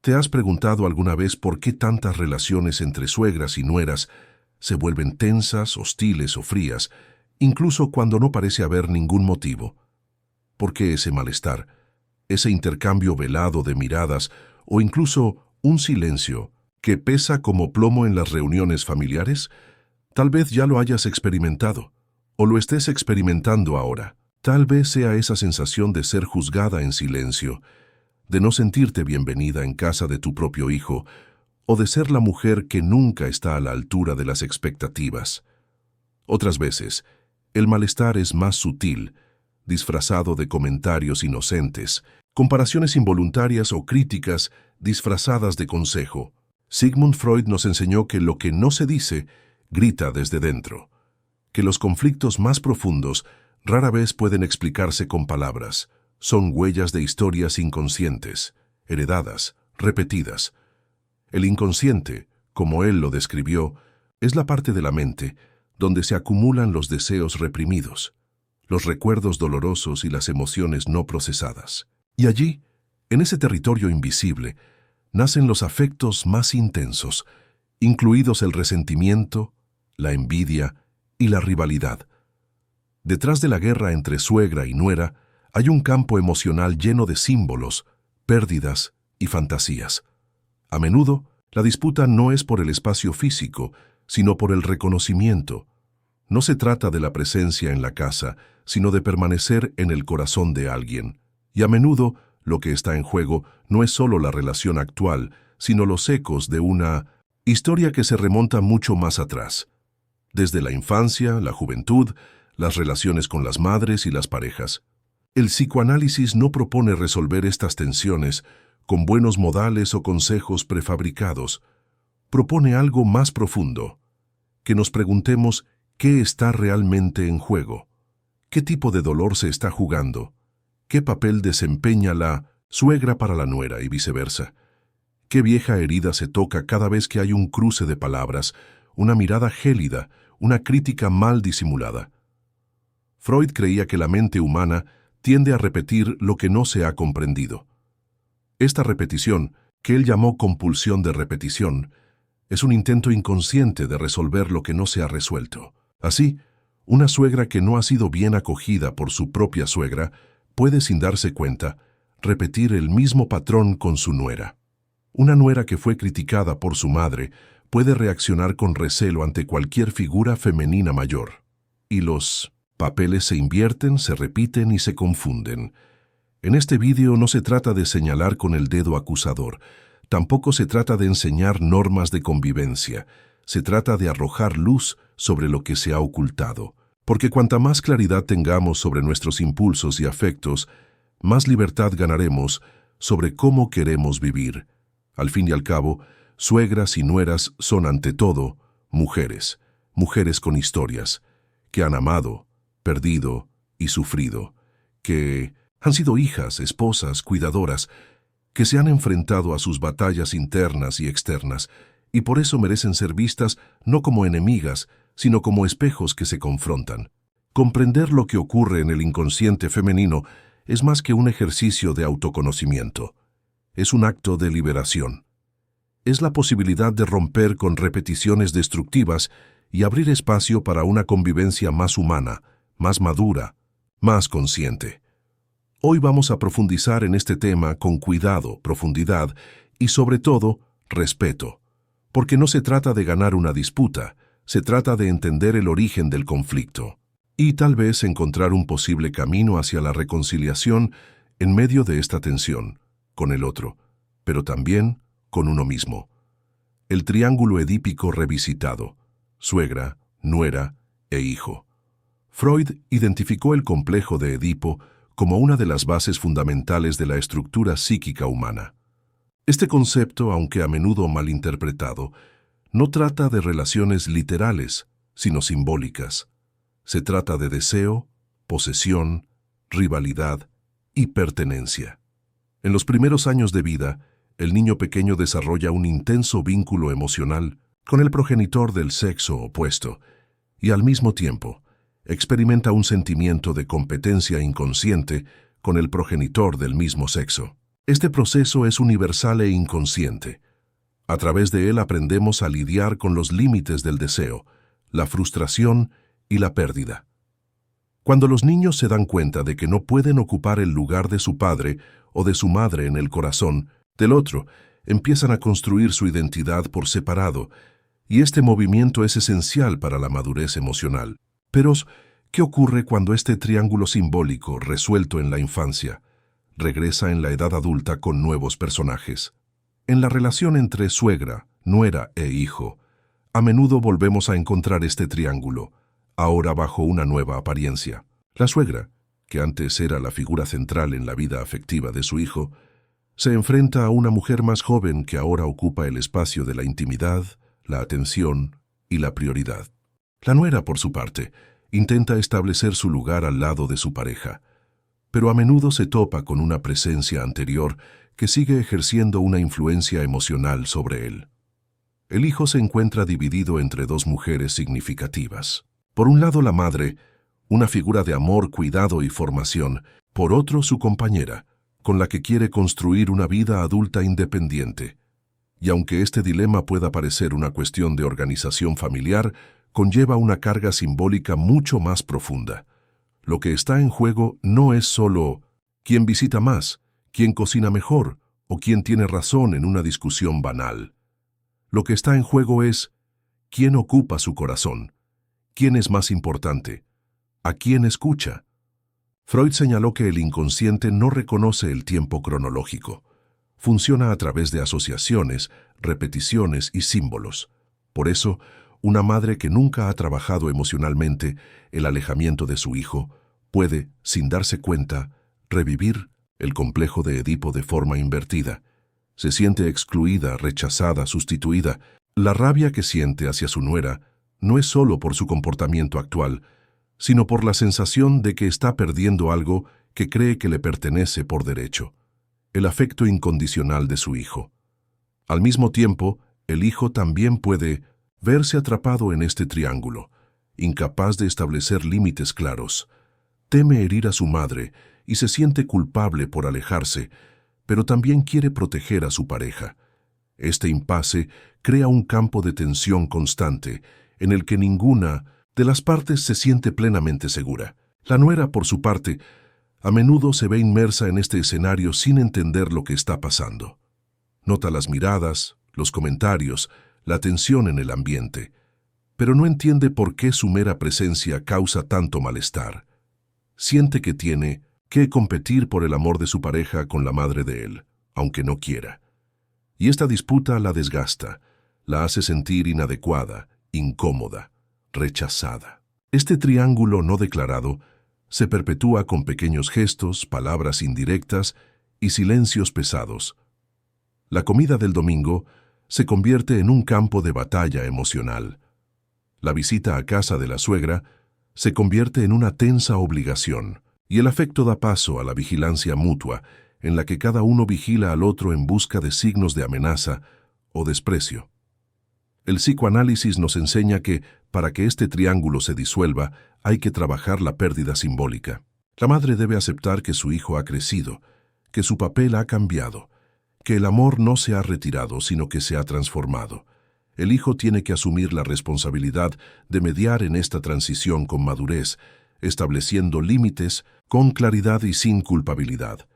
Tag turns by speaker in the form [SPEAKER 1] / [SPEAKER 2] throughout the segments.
[SPEAKER 1] ¿Te has preguntado alguna vez por qué tantas relaciones entre suegras y nueras se vuelven tensas, hostiles o frías, incluso cuando no parece haber ningún motivo? ¿Por qué ese malestar, ese intercambio velado de miradas o incluso un silencio que pesa como plomo en las reuniones familiares? Tal vez ya lo hayas experimentado o lo estés experimentando ahora. Tal vez sea esa sensación de ser juzgada en silencio, de no sentirte bienvenida en casa de tu propio hijo, o de ser la mujer que nunca está a la altura de las expectativas. Otras veces, el malestar es más sutil, disfrazado de comentarios inocentes, comparaciones involuntarias o críticas disfrazadas de consejo. Sigmund Freud nos enseñó que lo que no se dice, grita desde dentro, que los conflictos más profundos rara vez pueden explicarse con palabras. Son huellas de historias inconscientes, heredadas, repetidas. El inconsciente, como él lo describió, es la parte de la mente donde se acumulan los deseos reprimidos, los recuerdos dolorosos y las emociones no procesadas. Y allí, en ese territorio invisible, nacen los afectos más intensos, incluidos el resentimiento, la envidia y la rivalidad. Detrás de la guerra entre suegra y nuera, hay un campo emocional lleno de símbolos, pérdidas y fantasías. A menudo, la disputa no es por el espacio físico, sino por el reconocimiento. No se trata de la presencia en la casa, sino de permanecer en el corazón de alguien. Y a menudo, lo que está en juego no es solo la relación actual, sino los ecos de una historia que se remonta mucho más atrás. Desde la infancia, la juventud, las relaciones con las madres y las parejas. El psicoanálisis no propone resolver estas tensiones con buenos modales o consejos prefabricados. Propone algo más profundo, que nos preguntemos qué está realmente en juego, qué tipo de dolor se está jugando, qué papel desempeña la suegra para la nuera y viceversa, qué vieja herida se toca cada vez que hay un cruce de palabras, una mirada gélida, una crítica mal disimulada. Freud creía que la mente humana tiende a repetir lo que no se ha comprendido. Esta repetición, que él llamó compulsión de repetición, es un intento inconsciente de resolver lo que no se ha resuelto. Así, una suegra que no ha sido bien acogida por su propia suegra puede, sin darse cuenta, repetir el mismo patrón con su nuera. Una nuera que fue criticada por su madre puede reaccionar con recelo ante cualquier figura femenina mayor. Y los papeles se invierten, se repiten y se confunden. En este vídeo no se trata de señalar con el dedo acusador, tampoco se trata de enseñar normas de convivencia, se trata de arrojar luz sobre lo que se ha ocultado. Porque cuanta más claridad tengamos sobre nuestros impulsos y afectos, más libertad ganaremos sobre cómo queremos vivir. Al fin y al cabo, suegras y nueras son ante todo mujeres, mujeres con historias, que han amado, perdido y sufrido, que han sido hijas, esposas, cuidadoras, que se han enfrentado a sus batallas internas y externas, y por eso merecen ser vistas no como enemigas, sino como espejos que se confrontan. Comprender lo que ocurre en el inconsciente femenino es más que un ejercicio de autoconocimiento. Es un acto de liberación. Es la posibilidad de romper con repeticiones destructivas y abrir espacio para una convivencia más humana, más madura, más consciente. Hoy vamos a profundizar en este tema con cuidado, profundidad y, sobre todo, respeto. Porque no se trata de ganar una disputa, se trata de entender el origen del conflicto y tal vez encontrar un posible camino hacia la reconciliación en medio de esta tensión, con el otro, pero también con uno mismo. El triángulo edípico revisitado: suegra, nuera e hijo. Freud identificó el complejo de Edipo como una de las bases fundamentales de la estructura psíquica humana. Este concepto, aunque a menudo malinterpretado, no trata de relaciones literales, sino simbólicas. Se trata de deseo, posesión, rivalidad y pertenencia. En los primeros años de vida, el niño pequeño desarrolla un intenso vínculo emocional con el progenitor del sexo opuesto y, al mismo tiempo, experimenta un sentimiento de competencia inconsciente con el progenitor del mismo sexo. Este proceso es universal e inconsciente. A través de él aprendemos a lidiar con los límites del deseo, la frustración y la pérdida. Cuando los niños se dan cuenta de que no pueden ocupar el lugar de su padre o de su madre en el corazón del otro, empiezan a construir su identidad por separado, y este movimiento es esencial para la madurez emocional. Pero, ¿qué ocurre cuando este triángulo simbólico, resuelto en la infancia, regresa en la edad adulta con nuevos personajes? En la relación entre suegra, nuera e hijo, a menudo volvemos a encontrar este triángulo, ahora bajo una nueva apariencia. La suegra, que antes era la figura central en la vida afectiva de su hijo, se enfrenta a una mujer más joven que ahora ocupa el espacio de la intimidad, la atención y la prioridad. La nuera, por su parte, intenta establecer su lugar al lado de su pareja, pero a menudo se topa con una presencia anterior que sigue ejerciendo una influencia emocional sobre él. El hijo se encuentra dividido entre dos mujeres significativas. Por un lado, la madre, una figura de amor, cuidado y formación; por otro, su compañera, con la que quiere construir una vida adulta independiente. Y aunque este dilema pueda parecer una cuestión de organización familiar, conlleva una carga simbólica mucho más profunda. Lo que está en juego no es solo quién visita más, quién cocina mejor o quién tiene razón en una discusión banal. Lo que está en juego es quién ocupa su corazón, quién es más importante, a quién escucha. Freud señaló que el inconsciente no reconoce el tiempo cronológico. Funciona a través de asociaciones, repeticiones y símbolos. Por eso, una madre que nunca ha trabajado emocionalmente el alejamiento de su hijo puede, sin darse cuenta, revivir el complejo de Edipo de forma invertida. Se siente excluida, rechazada, sustituida. La rabia que siente hacia su nuera no es solo por su comportamiento actual, sino por la sensación de que está perdiendo algo que cree que le pertenece por derecho: el afecto incondicional de su hijo. Al mismo tiempo, el hijo también puede verse atrapado en este triángulo, incapaz de establecer límites claros. Teme herir a su madre y se siente culpable por alejarse, pero también quiere proteger a su pareja. Este impasse crea un campo de tensión constante en el que ninguna de las partes se siente plenamente segura. La nuera, por su parte, a menudo se ve inmersa en este escenario sin entender lo que está pasando. Nota las miradas, los comentarios, la tensión en el ambiente, pero no entiende por qué su mera presencia causa tanto malestar. Siente que tiene que competir por el amor de su pareja con la madre de él, aunque no quiera. Y esta disputa la desgasta, la hace sentir inadecuada, incómoda, rechazada. Este triángulo no declarado se perpetúa con pequeños gestos, palabras indirectas y silencios pesados. La comida del domingo se convierte en un campo de batalla emocional. La visita a casa de la suegra se convierte en una tensa obligación, y el afecto da paso a la vigilancia mutua, en la que cada uno vigila al otro en busca de signos de amenaza o desprecio. El psicoanálisis nos enseña que, para que este triángulo se disuelva, hay que trabajar la pérdida simbólica. La madre debe aceptar que su hijo ha crecido, que su papel ha cambiado, que el amor no se ha retirado, sino que se ha transformado. El hijo tiene que asumir la responsabilidad de mediar en esta transición con madurez, estableciendo límites con claridad y sin culpabilidad.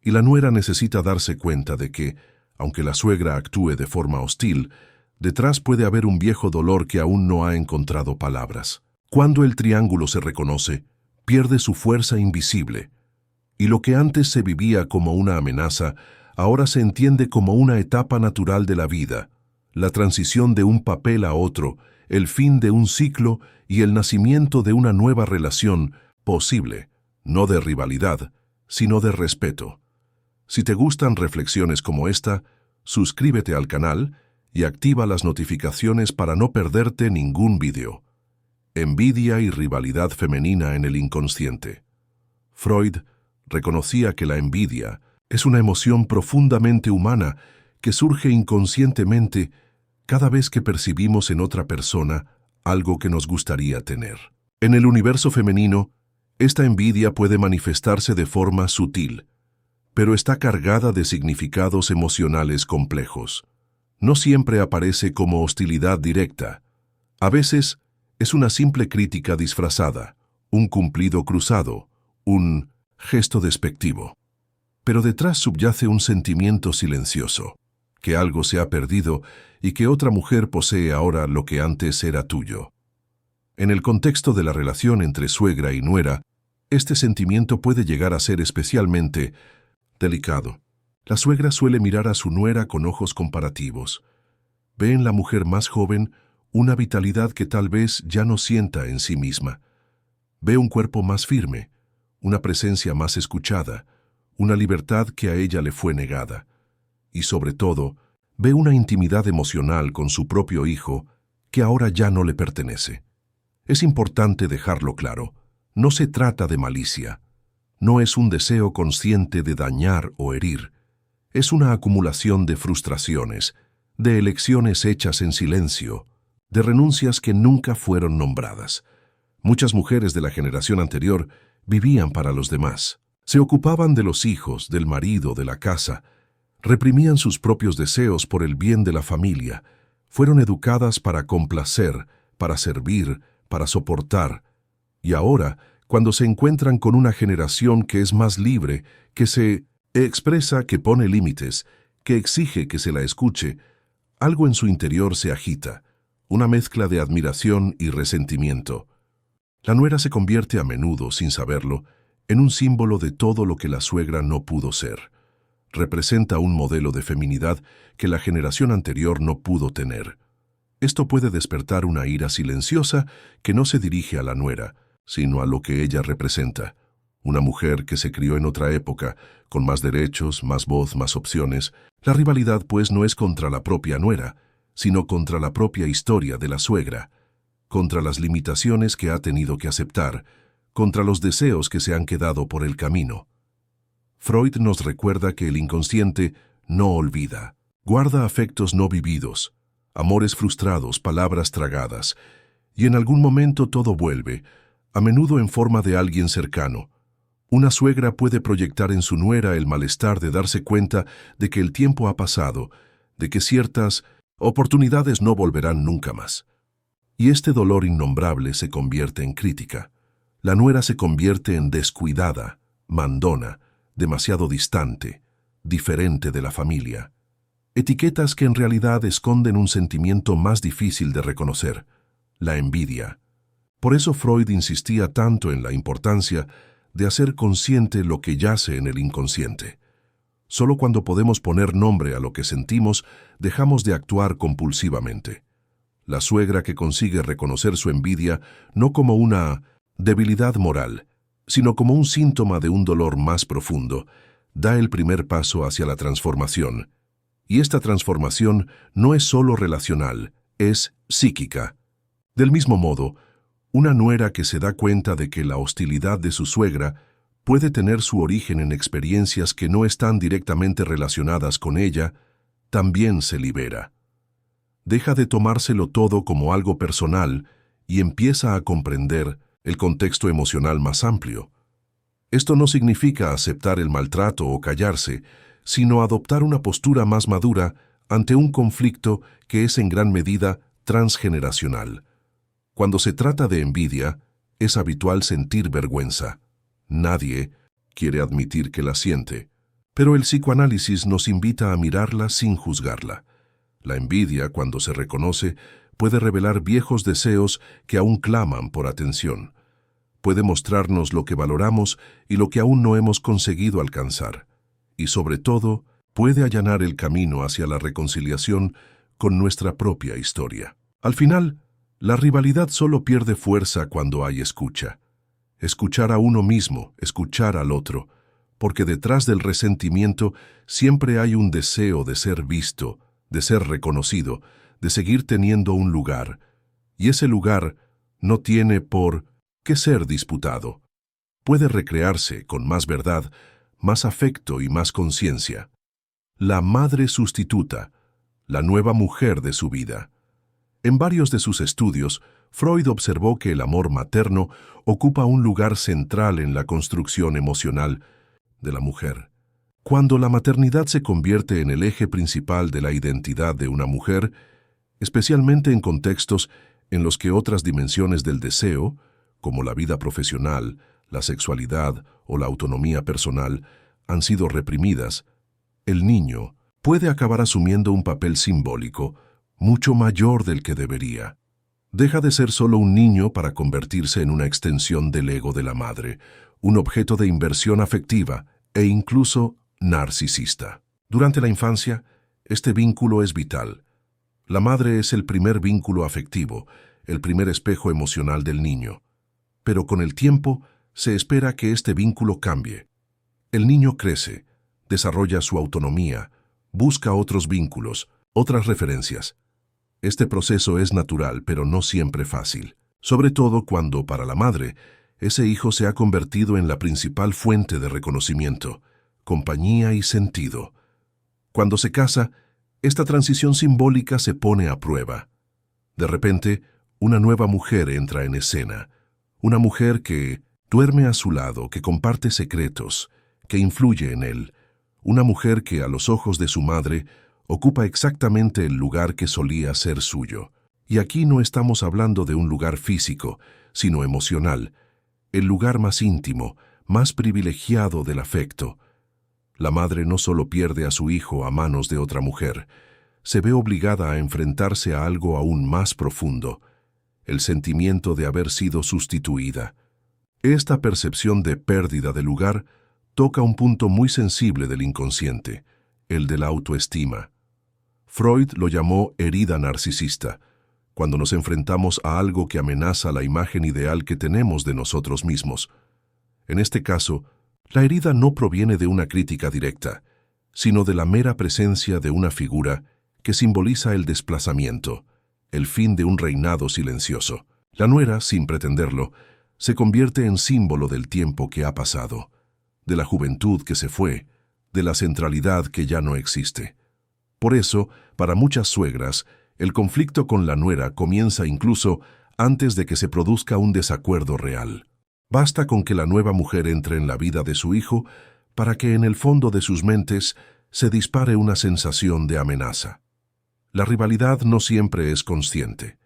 [SPEAKER 1] Y la nuera necesita darse cuenta de que, aunque la suegra actúe de forma hostil, detrás puede haber un viejo dolor que aún no ha encontrado palabras. Cuando el triángulo se reconoce, pierde su fuerza invisible, y lo que antes se vivía como una amenaza, ahora se entiende como una etapa natural de la vida, la transición de un papel a otro, el fin de un ciclo y el nacimiento de una nueva relación posible, no de rivalidad, sino de respeto. Si te gustan reflexiones como esta, suscríbete al canal y activa las notificaciones para no perderte ningún vídeo. Envidia y rivalidad femenina en el inconsciente. Freud reconocía que la envidia es una emoción profundamente humana que surge inconscientemente cada vez que percibimos en otra persona algo que nos gustaría tener. En el universo femenino, esta envidia puede manifestarse de forma sutil, pero está cargada de significados emocionales complejos. No siempre aparece como hostilidad directa. A veces es una simple crítica disfrazada, un cumplido cruzado, un gesto despectivo. Pero detrás subyace un sentimiento silencioso, que algo se ha perdido y que otra mujer posee ahora lo que antes era tuyo. En el contexto de la relación entre suegra y nuera, este sentimiento puede llegar a ser especialmente delicado. La suegra suele mirar a su nuera con ojos comparativos. Ve en la mujer más joven una vitalidad que tal vez ya no sienta en sí misma. Ve un cuerpo más firme, una presencia más escuchada, una libertad que a ella le fue negada. Y sobre todo, ve una intimidad emocional con su propio hijo que ahora ya no le pertenece. Es importante dejarlo claro, no se trata de malicia. No es un deseo consciente de dañar o herir. Es una acumulación de frustraciones, de elecciones hechas en silencio, de renuncias que nunca fueron nombradas. Muchas mujeres de la generación anterior vivían para los demás. Se ocupaban de los hijos, del marido, de la casa. Reprimían sus propios deseos por el bien de la familia. Fueron educadas para complacer, para servir, para soportar. Y ahora, cuando se encuentran con una generación que es más libre, que se expresa, que pone límites, que exige que se la escuche, algo en su interior se agita, una mezcla de admiración y resentimiento. La nuera se convierte a menudo, sin saberlo, en un símbolo de todo lo que la suegra no pudo ser. Representa un modelo de feminidad que la generación anterior no pudo tener. Esto puede despertar una ira silenciosa que no se dirige a la nuera, sino a lo que ella representa. Una mujer que se crió en otra época, con más derechos, más voz, más opciones. La rivalidad, pues, no es contra la propia nuera, sino contra la propia historia de la suegra, contra las limitaciones que ha tenido que aceptar, contra los deseos que se han quedado por el camino. Freud nos recuerda que el inconsciente no olvida, guarda afectos no vividos, amores frustrados, palabras tragadas, y en algún momento todo vuelve, a menudo en forma de alguien cercano. Una suegra puede proyectar en su nuera el malestar de darse cuenta de que el tiempo ha pasado, de que ciertas oportunidades no volverán nunca más. Y este dolor innombrable se convierte en crítica. La nuera se convierte en descuidada, mandona, demasiado distante, diferente de la familia. Etiquetas que en realidad esconden un sentimiento más difícil de reconocer, la envidia. Por eso Freud insistía tanto en la importancia de hacer consciente lo que yace en el inconsciente. Solo cuando podemos poner nombre a lo que sentimos, dejamos de actuar compulsivamente. La suegra que consigue reconocer su envidia no como una debilidad moral, sino como un síntoma de un dolor más profundo, da el primer paso hacia la transformación. Y esta transformación no es solo relacional, es psíquica. Del mismo modo, una nuera que se da cuenta de que la hostilidad de su suegra puede tener su origen en experiencias que no están directamente relacionadas con ella, también se libera. Deja de tomárselo todo como algo personal y empieza a comprender el contexto emocional más amplio. Esto no significa aceptar el maltrato o callarse, sino adoptar una postura más madura ante un conflicto que es en gran medida transgeneracional. Cuando se trata de envidia, es habitual sentir vergüenza. Nadie quiere admitir que la siente, pero el psicoanálisis nos invita a mirarla sin juzgarla. La envidia, cuando se reconoce, puede revelar viejos deseos que aún claman por atención. Puede mostrarnos lo que valoramos y lo que aún no hemos conseguido alcanzar. Y sobre todo, puede allanar el camino hacia la reconciliación con nuestra propia historia. Al final, la rivalidad solo pierde fuerza cuando hay escucha. Escuchar a uno mismo, escuchar al otro, porque detrás del resentimiento siempre hay un deseo de ser visto, de ser reconocido, de seguir teniendo un lugar. Y ese lugar no tiene por qué ser disputado. Puede recrearse con más verdad, más afecto y más conciencia. La madre sustituta, la nueva mujer de su vida. En varios de sus estudios, Freud observó que el amor materno ocupa un lugar central en la construcción emocional de la mujer. Cuando la maternidad se convierte en el eje principal de la identidad de una mujer, especialmente en contextos en los que otras dimensiones del deseo, como la vida profesional, la sexualidad o la autonomía personal, han sido reprimidas, el niño puede acabar asumiendo un papel simbólico mucho mayor del que debería. Deja de ser solo un niño para convertirse en una extensión del ego de la madre, un objeto de inversión afectiva e incluso narcisista. Durante la infancia, este vínculo es vital. La madre es el primer vínculo afectivo, el primer espejo emocional del niño. Pero con el tiempo, se espera que este vínculo cambie. El niño crece, desarrolla su autonomía, busca otros vínculos, otras referencias. Este proceso es natural, pero no siempre fácil. Sobre todo cuando, para la madre, ese hijo se ha convertido en la principal fuente de reconocimiento, compañía y sentido. Cuando se casa, esta transición simbólica se pone a prueba. De repente, una nueva mujer entra en escena. Una mujer que duerme a su lado, que comparte secretos, que influye en él. Una mujer que, a los ojos de su madre, ocupa exactamente el lugar que solía ser suyo. Y aquí no estamos hablando de un lugar físico, sino emocional, el lugar más íntimo, más privilegiado del afecto. La madre no solo pierde a su hijo a manos de otra mujer, se ve obligada a enfrentarse a algo aún más profundo, el sentimiento de haber sido sustituida. Esta percepción de pérdida de lugar toca un punto muy sensible del inconsciente, el de la autoestima. Freud lo llamó herida narcisista, cuando nos enfrentamos a algo que amenaza la imagen ideal que tenemos de nosotros mismos. En este caso, la herida no proviene de una crítica directa, sino de la mera presencia de una figura que simboliza el desplazamiento, el fin de un reinado silencioso. La nuera, sin pretenderlo, se convierte en símbolo del tiempo que ha pasado, de la juventud que se fue, de la centralidad que ya no existe. Por eso, para muchas suegras, el conflicto con la nuera comienza incluso antes de que se produzca un desacuerdo real. Basta con que la nueva mujer entre en la vida de su hijo para que en el fondo de sus mentes se dispare una sensación de amenaza. La rivalidad no siempre es consciente.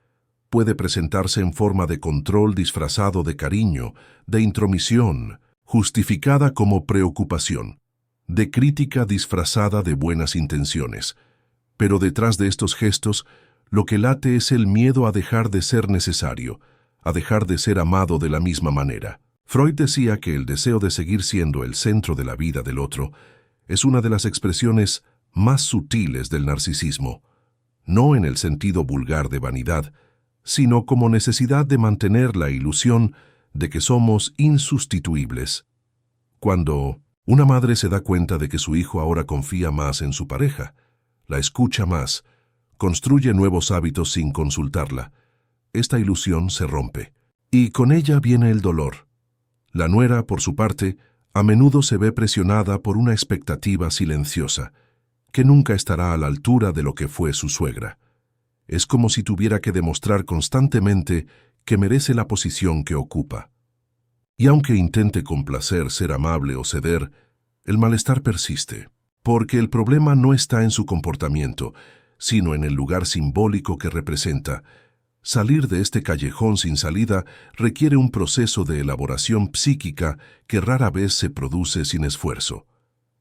[SPEAKER 1] Puede presentarse en forma de control disfrazado de cariño, de intromisión, justificada como preocupación, de crítica disfrazada de buenas intenciones. Pero detrás de estos gestos, lo que late es el miedo a dejar de ser necesario, a dejar de ser amado de la misma manera. Freud decía que el deseo de seguir siendo el centro de la vida del otro es una de las expresiones más sutiles del narcisismo, no en el sentido vulgar de vanidad, sino como necesidad de mantener la ilusión de que somos insustituibles. Cuando una madre se da cuenta de que su hijo ahora confía más en su pareja, la escucha más, construye nuevos hábitos sin consultarla, esta ilusión se rompe, y con ella viene el dolor. La nuera, por su parte, a menudo se ve presionada por una expectativa silenciosa, que nunca estará a la altura de lo que fue su suegra. Es como si tuviera que demostrar constantemente que merece la posición que ocupa. Y aunque intente complacer, ser amable o ceder, el malestar persiste, porque el problema no está en su comportamiento, sino en el lugar simbólico que representa. Salir de este callejón sin salida requiere un proceso de elaboración psíquica que rara vez se produce sin esfuerzo.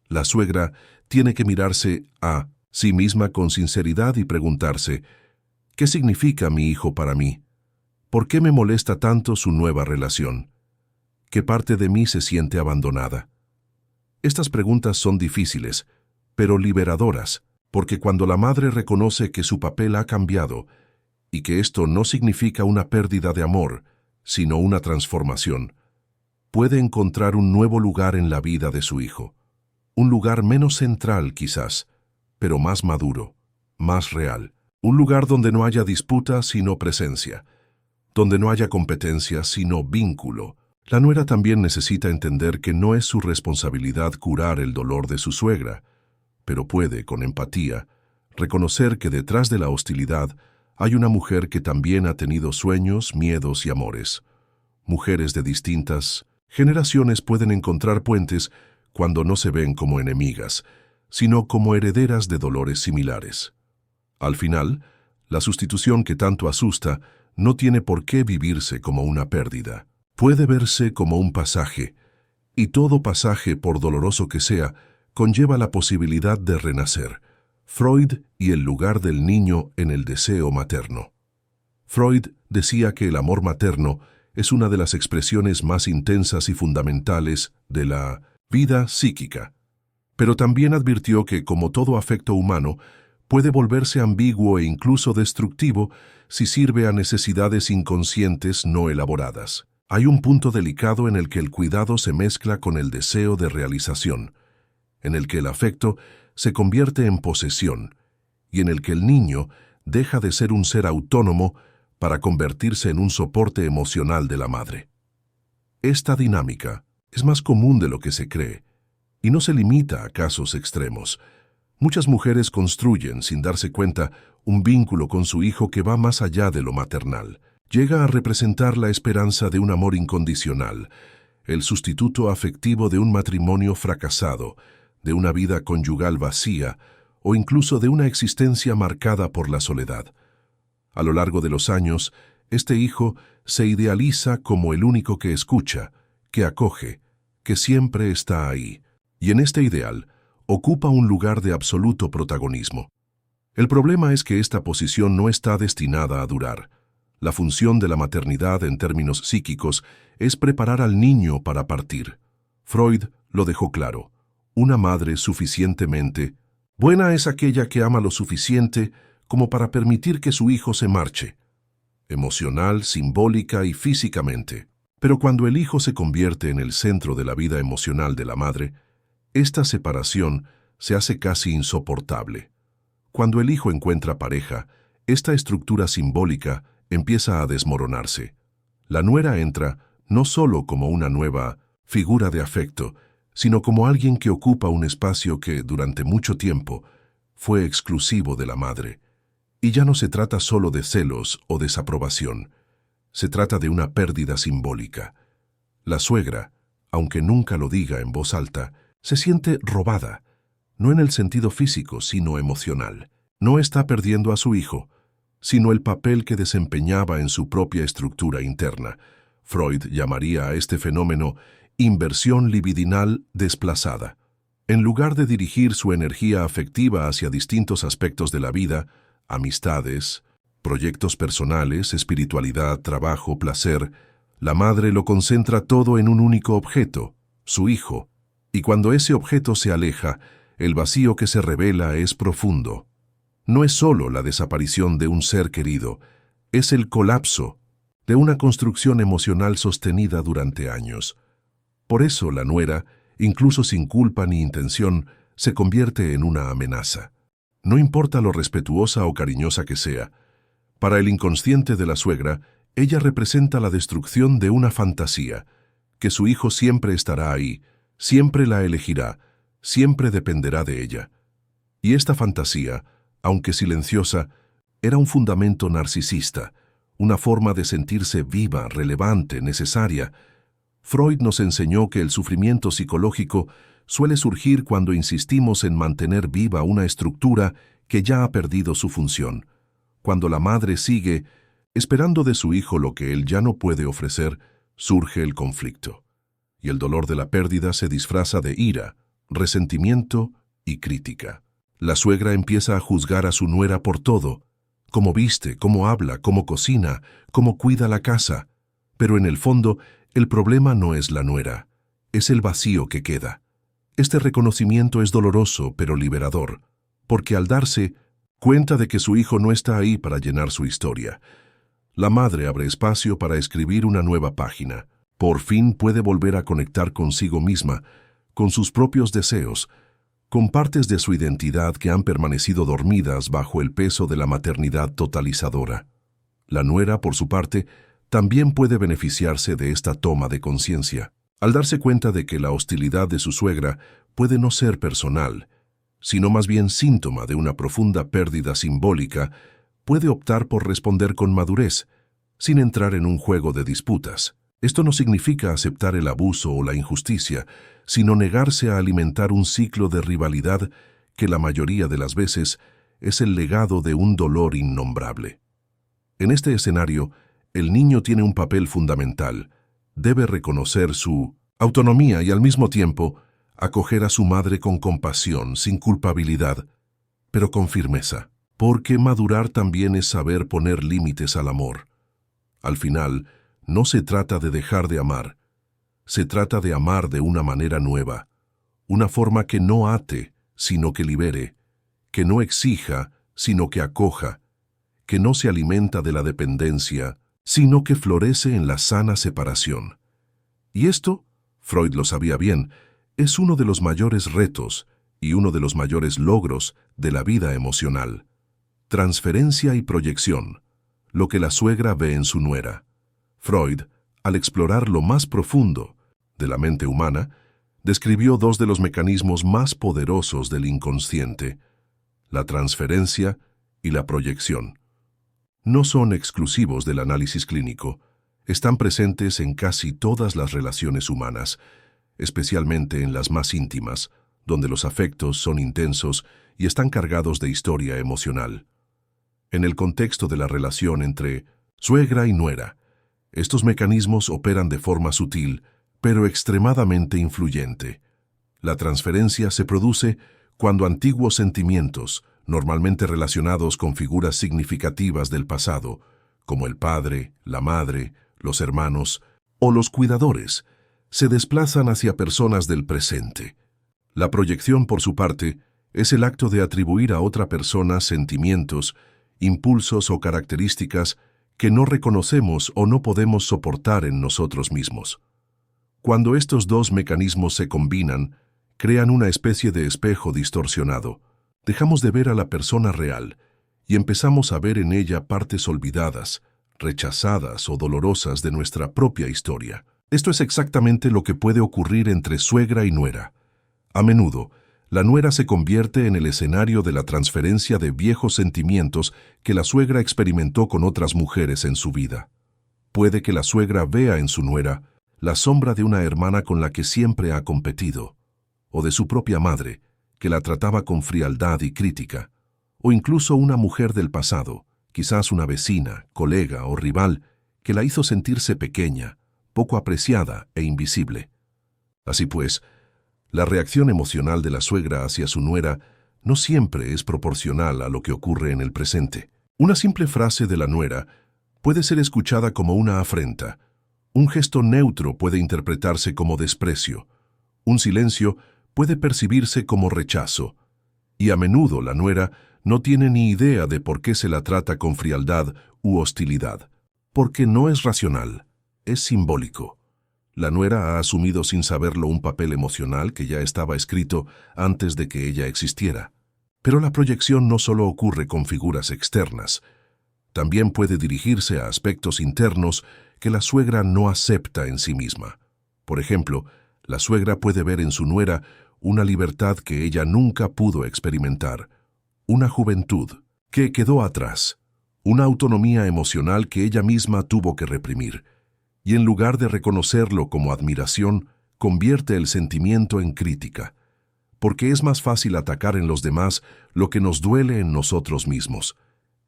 [SPEAKER 1] La suegra tiene que mirarse a sí misma con sinceridad y preguntarse, ¿qué significa mi hijo para mí? ¿Por qué me molesta tanto su nueva relación? ¿Qué parte de mí se siente abandonada? Estas preguntas son difíciles, pero liberadoras, porque cuando la madre reconoce que su papel ha cambiado y que esto no significa una pérdida de amor, sino una transformación, puede encontrar un nuevo lugar en la vida de su hijo. Un lugar menos central, quizás, pero más maduro, más real. Un lugar donde no haya disputa, sino presencia. Donde no haya competencia, sino vínculo. La nuera también necesita entender que no es su responsabilidad curar el dolor de su suegra, pero puede, con empatía, reconocer que detrás de la hostilidad hay una mujer que también ha tenido sueños, miedos y amores. Mujeres de distintas generaciones pueden encontrar puentes cuando no se ven como enemigas, sino como herederas de dolores similares. Al final, la sustitución que tanto asusta no tiene por qué vivirse como una pérdida. Puede verse como un pasaje, y todo pasaje, por doloroso que sea, conlleva la posibilidad de renacer. Freud y el lugar del niño en el deseo materno. Freud decía que el amor materno es una de las expresiones más intensas y fundamentales de la vida psíquica, pero también advirtió que, como todo afecto humano, puede volverse ambiguo e incluso destructivo si sirve a necesidades inconscientes no elaboradas. Hay un punto delicado en el que el cuidado se mezcla con el deseo de realización, en el que el afecto se convierte en posesión y en el que el niño deja de ser un ser autónomo para convertirse en un soporte emocional de la madre. Esta dinámica es más común de lo que se cree y no se limita a casos extremos. Muchas mujeres construyen, sin darse cuenta, un vínculo con su hijo que va más allá de lo maternal. Llega a representar la esperanza de un amor incondicional, el sustituto afectivo de un matrimonio fracasado, de una vida conyugal vacía o incluso de una existencia marcada por la soledad. A lo largo de los años, este hijo se idealiza como el único que escucha, que acoge, que siempre está ahí, y en este ideal ocupa un lugar de absoluto protagonismo. El problema es que esta posición no está destinada a durar. La función de la maternidad en términos psíquicos es preparar al niño para partir. Freud lo dejó claro. Una madre suficientemente buena es aquella que ama lo suficiente como para permitir que su hijo se marche, emocional, simbólica y físicamente. Pero cuando el hijo se convierte en el centro de la vida emocional de la madre, esta separación se hace casi insoportable. Cuando el hijo encuentra pareja, esta estructura simbólica empieza a desmoronarse. La nuera entra no solo como una nueva figura de afecto, sino como alguien que ocupa un espacio que, durante mucho tiempo, fue exclusivo de la madre. Y ya no se trata solo de celos o desaprobación. Se trata de una pérdida simbólica. La suegra, aunque nunca lo diga en voz alta, se siente robada, no en el sentido físico, sino emocional. No está perdiendo a su hijo, sino el papel que desempeñaba en su propia estructura interna. Freud llamaría a este fenómeno inversión libidinal desplazada. En lugar de dirigir su energía afectiva hacia distintos aspectos de la vida, amistades, proyectos personales, espiritualidad, trabajo, placer, la madre lo concentra todo en un único objeto, su hijo, y cuando ese objeto se aleja, el vacío que se revela es profundo. No es solo la desaparición de un ser querido, es el colapso de una construcción emocional sostenida durante años. Por eso la nuera, incluso sin culpa ni intención, se convierte en una amenaza. No importa lo respetuosa o cariñosa que sea, para el inconsciente de la suegra, ella representa la destrucción de una fantasía, que su hijo siempre estará ahí, siempre la elegirá, siempre dependerá de ella. Y esta fantasía, aunque silenciosa, era un fundamento narcisista, una forma de sentirse viva, relevante, necesaria. Freud nos enseñó que el sufrimiento psicológico suele surgir cuando insistimos en mantener viva una estructura que ya ha perdido su función. Cuando la madre sigue esperando de su hijo lo que él ya no puede ofrecer, surge el conflicto. Y el dolor de la pérdida se disfraza de ira, resentimiento y crítica. La suegra empieza a juzgar a su nuera por todo, cómo viste, cómo habla, cómo cocina, cómo cuida la casa. Pero en el fondo, el problema no es la nuera, es el vacío que queda. Este reconocimiento es doloroso, pero liberador, porque al darse cuenta de que su hijo no está ahí para llenar su historia, la madre abre espacio para escribir una nueva página. Por fin puede volver a conectar consigo misma, con sus propios deseos, con partes de su identidad que han permanecido dormidas bajo el peso de la maternidad totalizadora. La nuera, por su parte, también puede beneficiarse de esta toma de conciencia, al darse cuenta de que la hostilidad de su suegra puede no ser personal, sino más bien síntoma de una profunda pérdida simbólica. Puede optar por responder con madurez, sin entrar en un juego de disputas. Esto no significa aceptar el abuso o la injusticia, sino negarse a alimentar un ciclo de rivalidad que la mayoría de las veces es el legado de un dolor innombrable. En este escenario, el niño tiene un papel fundamental. Debe reconocer su autonomía y al mismo tiempo acoger a su madre con compasión, sin culpabilidad, pero con firmeza. Porque madurar también es saber poner límites al amor. Al final, no se trata de dejar de amar. Se trata de amar de una manera nueva, una forma que no ate, sino que libere, que no exija, sino que acoja, que no se alimenta de la dependencia, sino que florece en la sana separación. Y esto, Freud lo sabía bien, es uno de los mayores retos y uno de los mayores logros de la vida emocional. Transferencia y proyección, lo que la suegra ve en su nuera. Freud, al explorar lo más profundo de la mente humana, describió dos de los mecanismos más poderosos del inconsciente, la transferencia y la proyección. No son exclusivos del análisis clínico, están presentes en casi todas las relaciones humanas, especialmente en las más íntimas, donde los afectos son intensos y están cargados de historia emocional. En el contexto de la relación entre suegra y nuera, estos mecanismos operan de forma sutil, pero extremadamente influyente. La transferencia se produce cuando antiguos sentimientos, normalmente relacionados con figuras significativas del pasado, como el padre, la madre, los hermanos o los cuidadores, se desplazan hacia personas del presente. La proyección, por su parte, es el acto de atribuir a otra persona sentimientos, impulsos o características que no reconocemos o no podemos soportar en nosotros mismos. Cuando estos dos mecanismos se combinan, crean una especie de espejo distorsionado. Dejamos de ver a la persona real y empezamos a ver en ella partes olvidadas, rechazadas o dolorosas de nuestra propia historia. Esto es exactamente lo que puede ocurrir entre suegra y nuera. A menudo, la nuera se convierte en el escenario de la transferencia de viejos sentimientos que la suegra experimentó con otras mujeres en su vida. Puede que la suegra vea en su nuera la sombra de una hermana con la que siempre ha competido, o de su propia madre, que la trataba con frialdad y crítica, o incluso una mujer del pasado, quizás una vecina, colega o rival, que la hizo sentirse pequeña, poco apreciada e invisible. Así pues, la reacción emocional de la suegra hacia su nuera no siempre es proporcional a lo que ocurre en el presente. Una simple frase de la nuera puede ser escuchada como una afrenta. Un gesto neutro puede interpretarse como desprecio. Un silencio puede percibirse como rechazo. Y a menudo la nuera no tiene ni idea de por qué se la trata con frialdad u hostilidad. Porque no es racional, es simbólico. La nuera ha asumido sin saberlo un papel emocional que ya estaba escrito antes de que ella existiera. Pero la proyección no solo ocurre con figuras externas. También puede dirigirse a aspectos internos que la suegra no acepta en sí misma. Por ejemplo, la suegra puede ver en su nuera una libertad que ella nunca pudo experimentar, una juventud que quedó atrás, una autonomía emocional que ella misma tuvo que reprimir. Y en lugar de reconocerlo como admiración, convierte el sentimiento en crítica, porque es más fácil atacar en los demás lo que nos duele en nosotros mismos.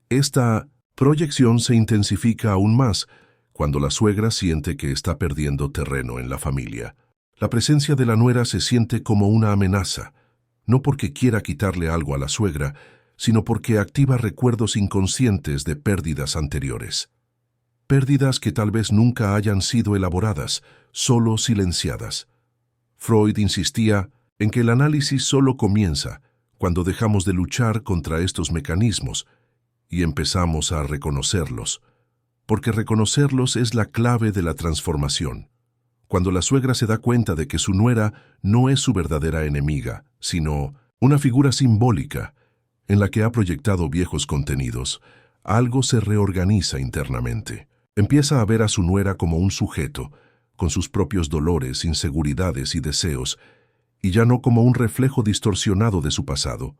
[SPEAKER 1] Esta proyección se intensifica aún más cuando la suegra siente que está perdiendo terreno en la familia. La presencia de la nuera se siente como una amenaza, no porque quiera quitarle algo a la suegra, sino porque activa recuerdos inconscientes de pérdidas anteriores. Pérdidas que tal vez nunca hayan sido elaboradas, solo silenciadas. Freud insistía en que el análisis solo comienza cuando dejamos de luchar contra estos mecanismos y empezamos a reconocerlos, porque reconocerlos es la clave de la transformación. Cuando la suegra se da cuenta de que su nuera no es su verdadera enemiga, sino una figura simbólica en la que ha proyectado viejos contenidos, algo se reorganiza internamente. Empieza a ver a su nuera como un sujeto, con sus propios dolores, inseguridades y deseos, y ya no como un reflejo distorsionado de su pasado.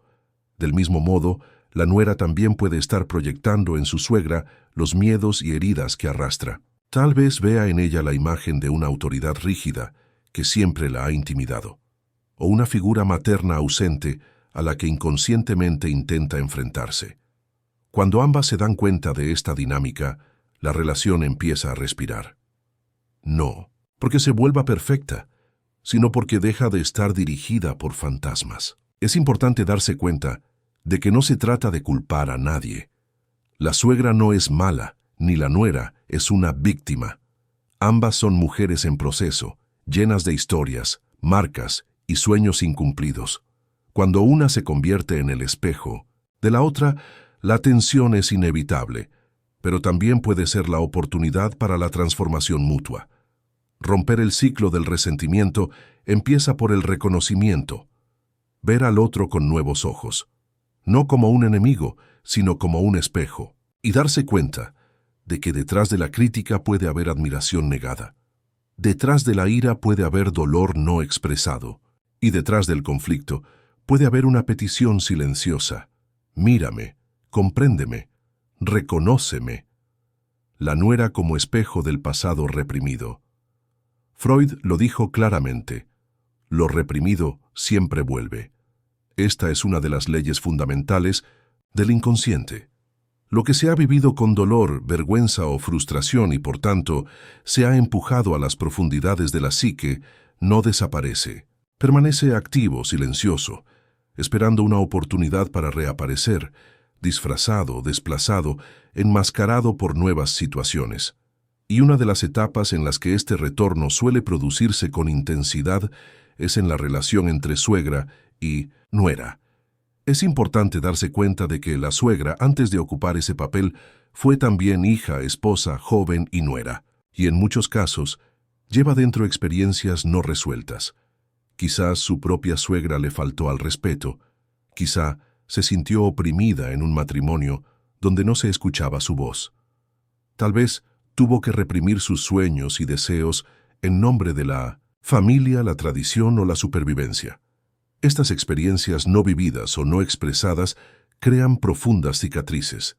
[SPEAKER 1] Del mismo modo, la nuera también puede estar proyectando en su suegra los miedos y heridas que arrastra. Tal vez vea en ella la imagen de una autoridad rígida que siempre la ha intimidado, o una figura materna ausente a la que inconscientemente intenta enfrentarse. Cuando ambas se dan cuenta de esta dinámica, la relación empieza a respirar. No porque se vuelva perfecta, sino porque deja de estar dirigida por fantasmas. Es importante darse cuenta de que no se trata de culpar a nadie. La suegra no es mala, ni la nuera es una víctima. Ambas son mujeres en proceso, llenas de historias, marcas y sueños incumplidos. Cuando una se convierte en el espejo, de la otra, la tensión es inevitable, pero también puede ser la oportunidad para la transformación mutua. Romper el ciclo del resentimiento empieza por el reconocimiento. Ver al otro con nuevos ojos, no como un enemigo, sino como un espejo, y darse cuenta de que detrás de la crítica puede haber admiración negada. Detrás de la ira puede haber dolor no expresado, y detrás del conflicto puede haber una petición silenciosa. Mírame, compréndeme, reconóceme. La nuera como espejo del pasado reprimido. Freud lo dijo claramente: lo reprimido siempre vuelve. Esta es una de las leyes fundamentales del inconsciente. Lo que se ha vivido con dolor, vergüenza o frustración y por tanto se ha empujado a las profundidades de la psique, no desaparece. Permanece activo, silencioso, esperando una oportunidad para reaparecer, disfrazado, desplazado, enmascarado por nuevas situaciones. Y una de las etapas en las que este retorno suele producirse con intensidad es en la relación entre suegra y nuera. Es importante darse cuenta de que la suegra, antes de ocupar ese papel, fue también hija, esposa, joven y nuera, y en muchos casos lleva dentro experiencias no resueltas. Quizás su propia suegra le faltó al respeto, quizá se sintió oprimida en un matrimonio donde no se escuchaba su voz. Tal vez tuvo que reprimir sus sueños y deseos en nombre de la familia, la tradición o la supervivencia. Estas experiencias no vividas o no expresadas crean profundas cicatrices.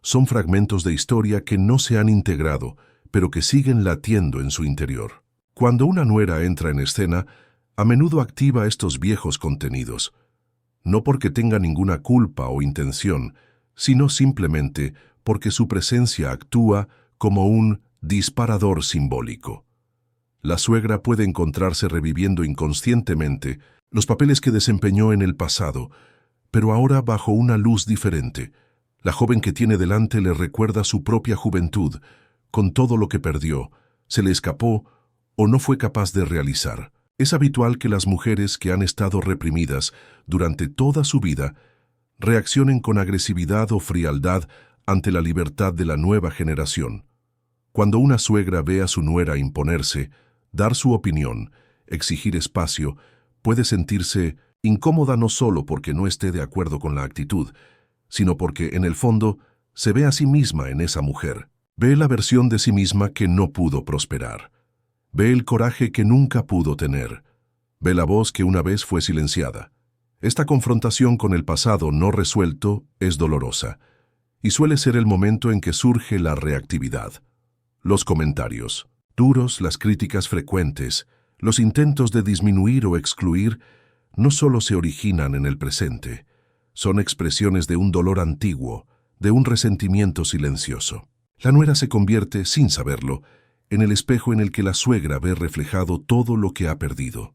[SPEAKER 1] Son fragmentos de historia que no se han integrado, pero que siguen latiendo en su interior. Cuando una nuera entra en escena, a menudo activa estos viejos contenidos, no porque tenga ninguna culpa o intención, sino simplemente porque su presencia actúa como un disparador simbólico. La suegra puede encontrarse reviviendo inconscientemente los papeles que desempeñó en el pasado, pero ahora bajo una luz diferente. La joven que tiene delante le recuerda su propia juventud, con todo lo que perdió, se le escapó o no fue capaz de realizar. Es habitual que las mujeres que han estado reprimidas durante toda su vida reaccionen con agresividad o frialdad ante la libertad de la nueva generación. Cuando una suegra ve a su nuera imponerse, dar su opinión, exigir espacio, puede sentirse incómoda no solo porque no esté de acuerdo con la actitud, sino porque, en el fondo, se ve a sí misma en esa mujer. Ve la versión de sí misma que no pudo prosperar. Ve el coraje que nunca pudo tener. Ve la voz que una vez fue silenciada. Esta confrontación con el pasado no resuelto es dolorosa, y suele ser el momento en que surge la reactividad. Los comentarios duros, las críticas frecuentes, los intentos de disminuir o excluir, no solo se originan en el presente, son expresiones de un dolor antiguo, de un resentimiento silencioso. La nuera se convierte, sin saberlo, en el espejo en el que la suegra ve reflejado todo lo que ha perdido.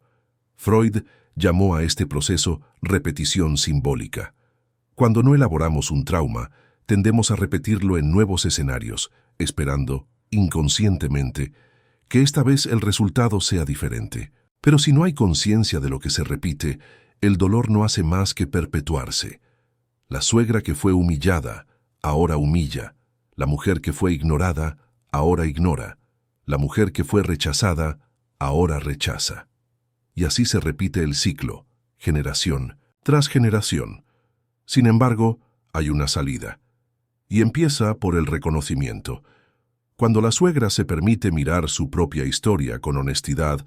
[SPEAKER 1] Freud llamó a este proceso repetición simbólica. Cuando no elaboramos un trauma, tendemos a repetirlo en nuevos escenarios, esperando, inconscientemente, que esta vez el resultado sea diferente. Pero si no hay conciencia de lo que se repite, el dolor no hace más que perpetuarse. La suegra que fue humillada, ahora humilla. La mujer que fue ignorada, ahora ignora. La mujer que fue rechazada, ahora rechaza. Y así se repite el ciclo, generación tras generación. Sin embargo, hay una salida. Y empieza por el reconocimiento. Cuando la suegra se permite mirar su propia historia con honestidad,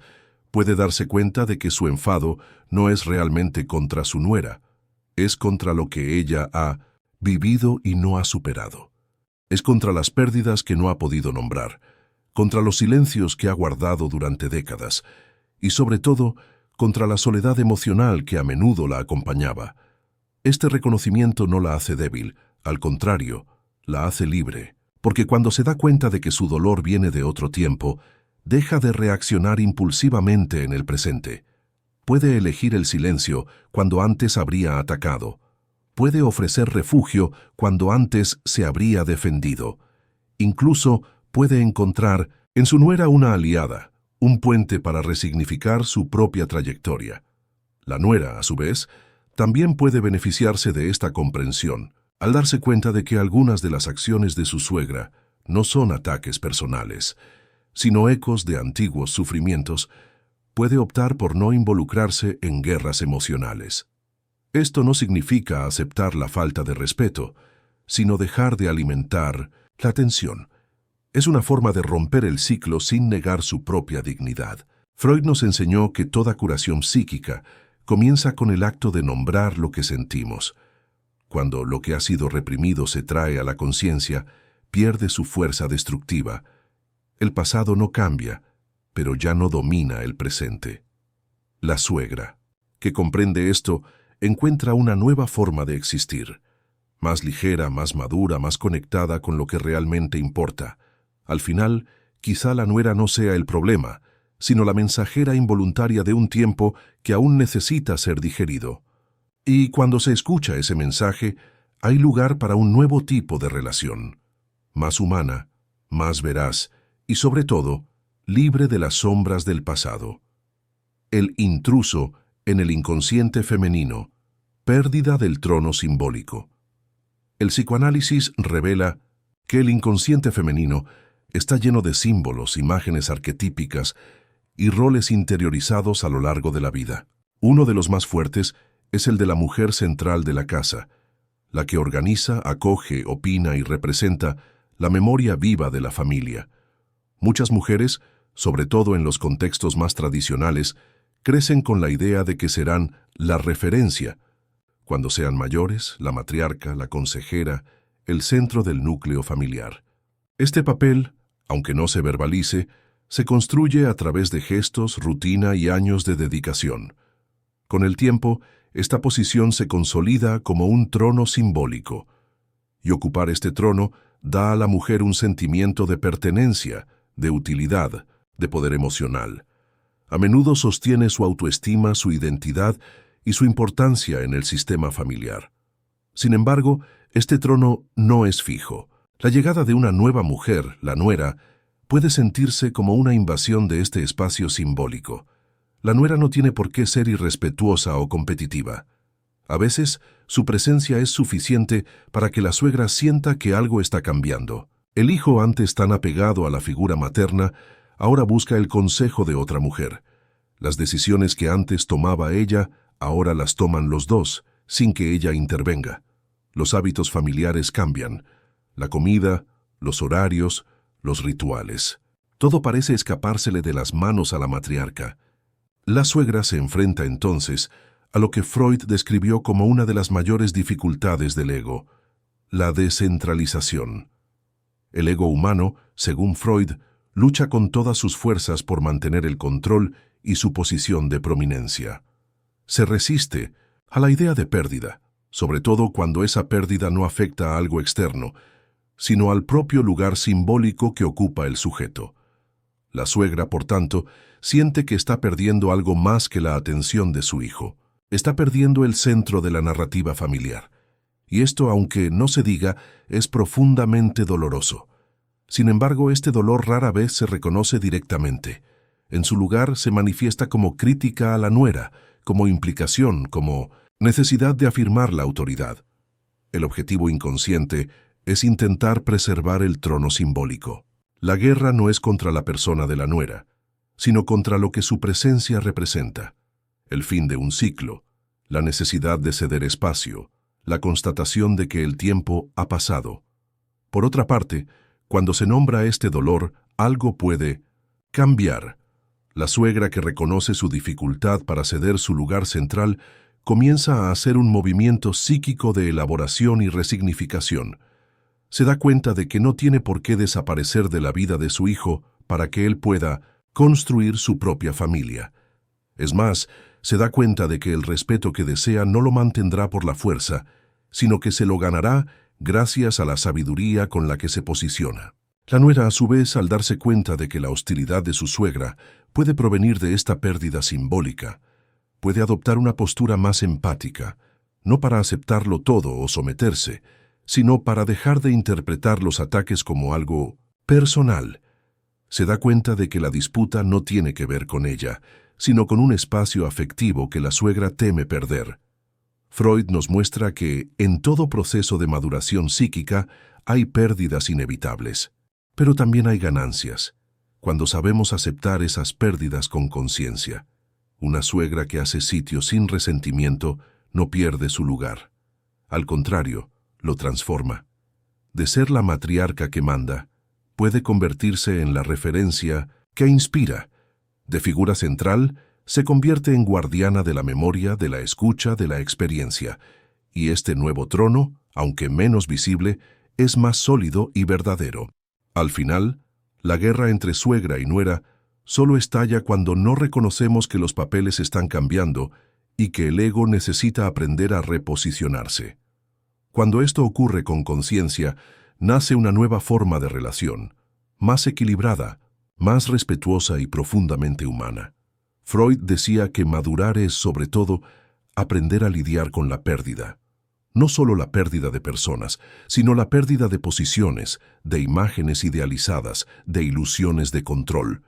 [SPEAKER 1] puede darse cuenta de que su enfado no es realmente contra su nuera, es contra lo que ella ha vivido y no ha superado. Es contra las pérdidas que no ha podido nombrar, contra los silencios que ha guardado durante décadas y, sobre todo, contra la soledad emocional que a menudo la acompañaba. Este reconocimiento no la hace débil, al contrario, la hace libre, porque cuando se da cuenta de que su dolor viene de otro tiempo, deja de reaccionar impulsivamente en el presente. Puede elegir el silencio cuando antes habría atacado. Puede ofrecer refugio cuando antes se habría defendido. Incluso puede encontrar en su nuera una aliada, un puente para resignificar su propia trayectoria. La nuera, a su vez, también puede beneficiarse de esta comprensión, al darse cuenta de que algunas de las acciones de su suegra no son ataques personales, sino ecos de antiguos sufrimientos. Puede optar por no involucrarse en guerras emocionales. Esto no significa aceptar la falta de respeto, sino dejar de alimentar la tensión. Es una forma de romper el ciclo sin negar su propia dignidad. Freud nos enseñó que toda curación psíquica comienza con el acto de nombrar lo que sentimos. Cuando lo que ha sido reprimido se trae a la conciencia, pierde su fuerza destructiva. El pasado no cambia, pero ya no domina el presente. La suegra, que comprende esto, encuentra una nueva forma de existir, más ligera, más madura, más conectada con lo que realmente importa. Al final, quizá la nuera no sea el problema, sino la mensajera involuntaria de un tiempo que aún necesita ser digerido. Y cuando se escucha ese mensaje, hay lugar para un nuevo tipo de relación, más humana, más veraz y, sobre todo, libre de las sombras del pasado. El intruso en el inconsciente femenino, pérdida del trono simbólico. El psicoanálisis revela que el inconsciente femenino está lleno de símbolos, imágenes arquetípicas y roles interiorizados a lo largo de la vida. Uno de los más fuertes es el de la mujer central de la casa, la que organiza, acoge, opina y representa la memoria viva de la familia. Muchas mujeres, sobre todo en los contextos más tradicionales, crecen con la idea de que serán la referencia. Cuando sean mayores, la matriarca, la consejera, el centro del núcleo familiar. Este papel, aunque no se verbalice, se construye a través de gestos, rutina y años de dedicación. Con el tiempo, esta posición se consolida como un trono simbólico. Y ocupar este trono da a la mujer un sentimiento de pertenencia, de utilidad, de poder emocional. A menudo sostiene su autoestima, su identidad y su importancia en el sistema familiar. Sin embargo, este trono no es fijo. La llegada de una nueva mujer, la nuera, puede sentirse como una invasión de este espacio simbólico. La nuera no tiene por qué ser irrespetuosa o competitiva. A veces, su presencia es suficiente para que la suegra sienta que algo está cambiando. El hijo, antes tan apegado a la figura materna, ahora busca el consejo de otra mujer. Las decisiones que antes tomaba ella, ahora las toman los dos, sin que ella intervenga. Los hábitos familiares cambian. La comida, los horarios, los rituales. Todo parece escapársele de las manos a la matriarca. La suegra se enfrenta entonces a lo que Freud describió como una de las mayores dificultades del ego, la descentralización. El ego humano, según Freud, lucha con todas sus fuerzas por mantener el control y su posición de prominencia. Se resiste a la idea de pérdida, sobre todo cuando esa pérdida no afecta a algo externo, sino al propio lugar simbólico que ocupa el sujeto. La suegra, por tanto, siente que está perdiendo algo más que la atención de su hijo. Está perdiendo el centro de la narrativa familiar. Y esto, aunque no se diga, es profundamente doloroso. Sin embargo, este dolor rara vez se reconoce directamente. En su lugar se manifiesta como crítica a la nuera, como implicación, como necesidad de afirmar la autoridad. El objetivo inconsciente es intentar preservar el trono simbólico. La guerra no es contra la persona de la nuera, sino contra lo que su presencia representa. El fin de un ciclo, la necesidad de ceder espacio, la constatación de que el tiempo ha pasado. Por otra parte, cuando se nombra este dolor, algo puede cambiar. La suegra, que reconoce su dificultad para ceder su lugar central, comienza a hacer un movimiento psíquico de elaboración y resignificación. Se da cuenta de que no tiene por qué desaparecer de la vida de su hijo para que él pueda construir su propia familia. Es más, se da cuenta de que el respeto que desea no lo mantendrá por la fuerza, sino que se lo ganará gracias a la sabiduría con la que se posiciona. La nuera, a su vez, al darse cuenta de que la hostilidad de su suegra puede provenir de esta pérdida simbólica, puede adoptar una postura más empática, no para aceptarlo todo o someterse, sino para dejar de interpretar los ataques como algo personal. Se da cuenta de que la disputa no tiene que ver con ella, sino con un espacio afectivo que la suegra teme perder. Freud nos muestra que, en todo proceso de maduración psíquica, hay pérdidas inevitables, pero también hay ganancias, cuando sabemos aceptar esas pérdidas con conciencia. Una suegra que hace sitio sin resentimiento no pierde su lugar. Al contrario, lo transforma. De ser la matriarca que manda, puede convertirse en la referencia que inspira. De figura central, se convierte en guardiana de la memoria, de la escucha, de la experiencia. Y este nuevo trono, aunque menos visible, es más sólido y verdadero. Al final, la guerra entre suegra y nuera solo estalla cuando no reconocemos que los papeles están cambiando y que el ego necesita aprender a reposicionarse. Cuando esto ocurre con conciencia, nace una nueva forma de relación, más equilibrada, más respetuosa y profundamente humana. Freud decía que madurar es, sobre todo, aprender a lidiar con la pérdida. No solo la pérdida de personas, sino la pérdida de posiciones, de imágenes idealizadas, de ilusiones de control.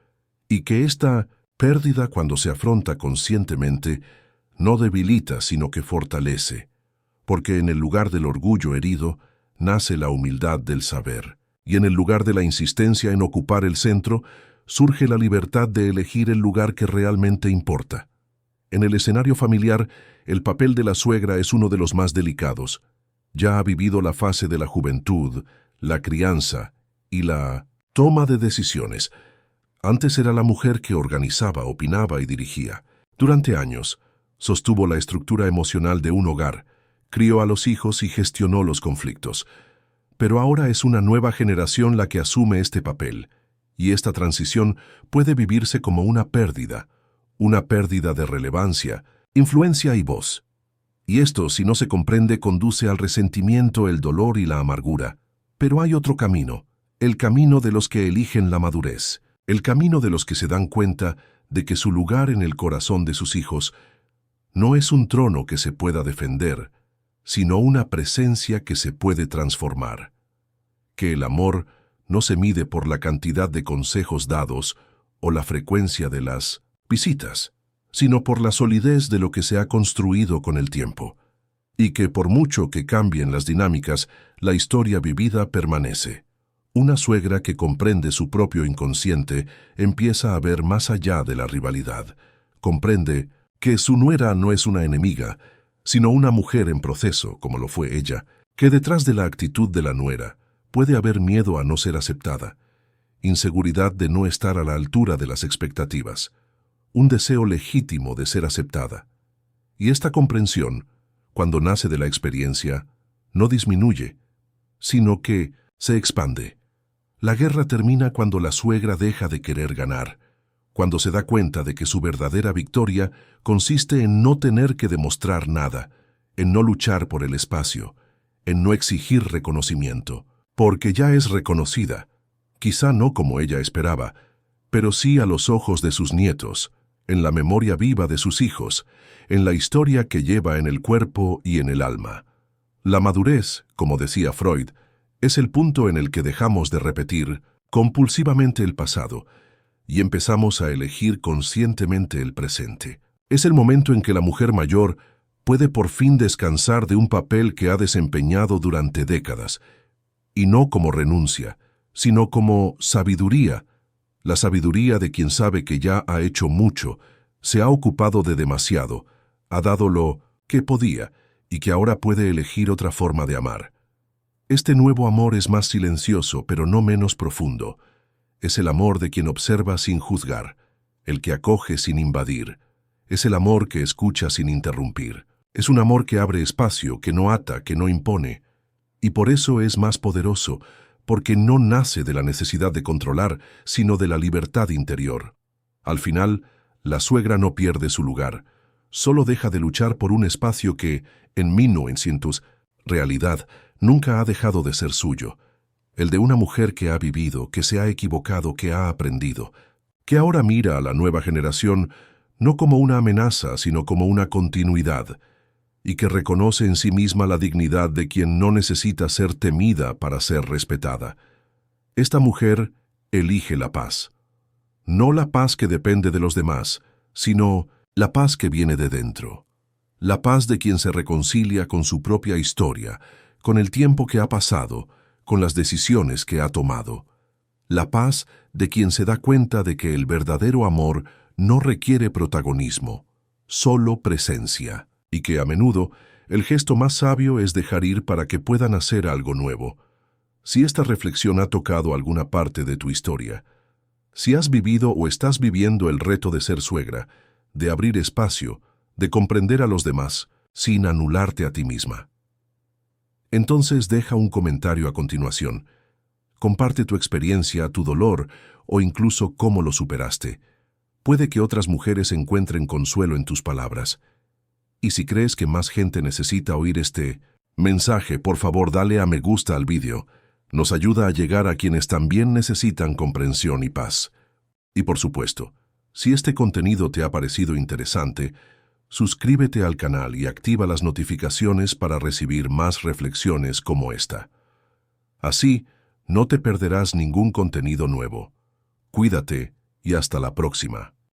[SPEAKER 1] Y que esta pérdida, cuando se afronta conscientemente, no debilita, sino que fortalece. Porque en el lugar del orgullo herido, nace la humildad del saber. Y en el lugar de la insistencia en ocupar el centro, surge la libertad de elegir el lugar que realmente importa. En el escenario familiar, el papel de la suegra es uno de los más delicados. Ya ha vivido la fase de la juventud, la crianza y la toma de decisiones. Antes era la mujer que organizaba, opinaba y dirigía. Durante años, sostuvo la estructura emocional de un hogar, crió a los hijos y gestionó los conflictos. Pero ahora es una nueva generación la que asume este papel, y esta transición puede vivirse como una pérdida de relevancia, influencia y voz. Y esto, si no se comprende, conduce al resentimiento, el dolor y la amargura. Pero hay otro camino, el camino de los que eligen la madurez, el camino de los que se dan cuenta de que su lugar en el corazón de sus hijos no es un trono que se pueda defender, sino una presencia que se puede transformar. Que el amor no se mide por la cantidad de consejos dados o la frecuencia de las visitas, sino por la solidez de lo que se ha construido con el tiempo. Y que por mucho que cambien las dinámicas, la historia vivida permanece. Una suegra que comprende su propio inconsciente empieza a ver más allá de la rivalidad. Comprende que su nuera no es una enemiga, sino una mujer en proceso, como lo fue ella, que detrás de la actitud de la nuera puede haber miedo a no ser aceptada, inseguridad de no estar a la altura de las expectativas, un deseo legítimo de ser aceptada. Y esta comprensión, cuando nace de la experiencia, no disminuye, sino que se expande. La guerra termina cuando la suegra deja de querer ganar, cuando se da cuenta de que su verdadera victoria consiste en no tener que demostrar nada, en no luchar por el espacio, en no exigir reconocimiento, porque ya es reconocida, quizá no como ella esperaba, pero sí a los ojos de sus nietos, en la memoria viva de sus hijos, en la historia que lleva en el cuerpo y en el alma. La madurez, como decía Freud, es el punto en el que dejamos de repetir compulsivamente el pasado y empezamos a elegir conscientemente el presente. Es el momento en que la mujer mayor puede por fin descansar de un papel que ha desempeñado durante décadas, y no como renuncia, sino como sabiduría, la sabiduría de quien sabe que ya ha hecho mucho, se ha ocupado de demasiado, ha dado lo que podía y que ahora puede elegir otra forma de amar. Este nuevo amor es más silencioso, pero no menos profundo. Es el amor de quien observa sin juzgar, el que acoge sin invadir. Es el amor que escucha sin interrumpir. Es un amor que abre espacio, que no ata, que no impone. Y por eso es más poderoso, porque no nace de la necesidad de controlar, sino de la libertad interior. Al final, la suegra no pierde su lugar, solo deja de luchar por un espacio que, en 1900, realidad, nunca ha dejado de ser suyo, el de una mujer que ha vivido, que se ha equivocado, que ha aprendido, que ahora mira a la nueva generación no como una amenaza, sino como una continuidad, y que reconoce en sí misma la dignidad de quien no necesita ser temida para ser respetada. Esta mujer elige la paz. No la paz que depende de los demás, sino la paz que viene de dentro. La paz de quien se reconcilia con su propia historia, con el tiempo que ha pasado, con las decisiones que ha tomado. La paz de quien se da cuenta de que el verdadero amor no requiere protagonismo, solo presencia, y que a menudo el gesto más sabio es dejar ir para que puedan hacer algo nuevo. Si esta reflexión ha tocado alguna parte de tu historia, si has vivido o estás viviendo el reto de ser suegra, de abrir espacio, de comprender a los demás, sin anularte a ti misma, entonces deja un comentario a continuación. Comparte tu experiencia, tu dolor o incluso cómo lo superaste. Puede que otras mujeres encuentren consuelo en tus palabras. Y si crees que más gente necesita oír este mensaje, por favor dale a me gusta al vídeo. Nos ayuda a llegar a quienes también necesitan comprensión y paz. Y por supuesto, si este contenido te ha parecido interesante, suscríbete al canal y activa las notificaciones para recibir más reflexiones como esta. Así, no te perderás ningún contenido nuevo. Cuídate y hasta la próxima.